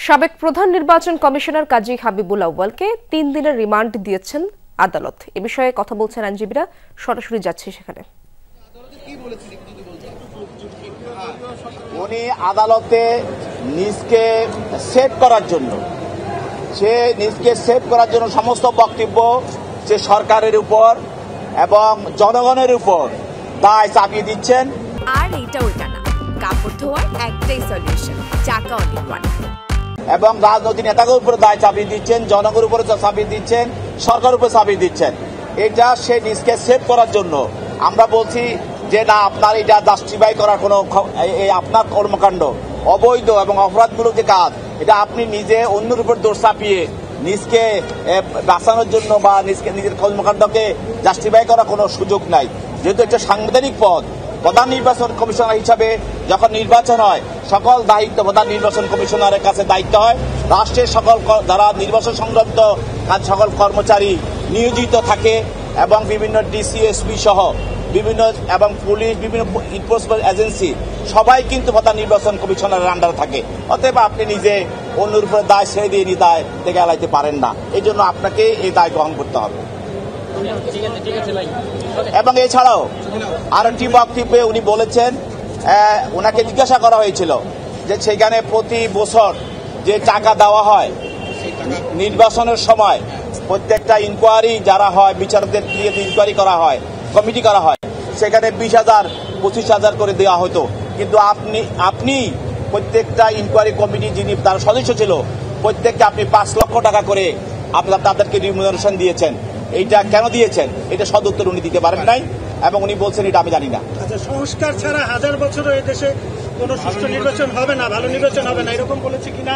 সাবেক প্রধান নির্বাচন কমিশনার কাজী হাবিবুল আউয়ালকে 3 দিনের রিমান্ড দিয়েছেন আদালত। এ বিষয়ে কথা বলছেন আইনজীবীরা, সরাসরি যাচ্ছে সেখানে। উনি আদালতে নিজকে সেভ করার জন্য সমস্ত বক্তব্য যে সরকারের উপর এবং জনগণের উপর দায় চাপিয়ে দিচ্ছেন। আর এটা ওইটা না, কাপড় ধোয়ার একটাই সলিউশন, চাকা অনলি ওয়ান। এবং রাজনৈতিক নেতাদের উপর দায় চাপিয়ে দিচ্ছেন, জনগণের উপরে চাপিয়ে দিচ্ছেন, সরকারের উপর চাপিয়ে দিচ্ছেন। এটা সে নিজকে সেভ করার জন্য। আমরা বলছি যে না, আপনার এটা জাস্টিফাই করার কোনো আপনার কর্মকাণ্ড অবৈধ এবং অপরাধমূলক যে কাজ, এটা আপনি নিজে অন্যের উপর দোষ চাপিয়ে নিজকে বাঁচানোর জন্য বা নিজের কর্মকাণ্ডকে জাস্টিফাই করার কোনো সুযোগ নাই। যেহেতু একটা সাংবিধানিক পদ, প্রধান নির্বাচন কমিশনার হিসাবে যখন নির্বাচন হয়, সকল দায়িত্ব প্রধান নির্বাচন কমিশনারের কাছে দায়িত্ব হয়। রাষ্ট্রের সকল যারা নির্বাচন সংক্রান্ত সকল কর্মচারী নিয়োজিত থাকে এবং বিভিন্ন ডিসিএসপি সহ বিভিন্ন এবং পুলিশ, বিভিন্ন এনফোর্সমেন্ট এজেন্সি সবাই কিন্তু প্রধান নির্বাচন কমিশনারের আন্ডারে থাকে। অতএব আপনি নিজে অন্যের উপরে দায় ছেড়ে দিয়ে দায় থেকে এড়াইতে পারেন না। এই জন্য আপনাকে এই দায় গ্রহণ করতে হবে। এবং এছাড়াও আরেকটি বক্তব্যে উনি বলেছেন, ওনাকে জিজ্ঞাসা করা হয়েছিল যে সেখানে প্রতি বছর যে টাকা দেওয়া হয় নির্বাচনের সময়, প্রত্যেকটা ইনকোয়ারি যারা হয়, বিচারকদের দিয়ে ইনকোয়ারি করা হয়, কমিটি করা হয়, সেখানে 20,000 25,000 করে দেওয়া হতো। কিন্তু আপনি প্রত্যেকটা ইনকোয়ারি কমিটি যিনি তার সদস্য ছিল, প্রত্যেককে আপনি 5 লক্ষ টাকা করে আপনার তাদেরকে রিমুনারেশন দিয়েছেন। এইটা কেন দিয়েছেন, এটা সদুত্তর উনি দিতে পারেন নাই এবং উনি বলছেন এটা আমি জানি না। আচ্ছা, সংস্কার ছাড়া 1000 বছরও এই দেশে কোনো সুষ্ঠু নির্বাচন হবে না, ভালো নির্বাচন হবে না, এরকম বলেছে কিনা?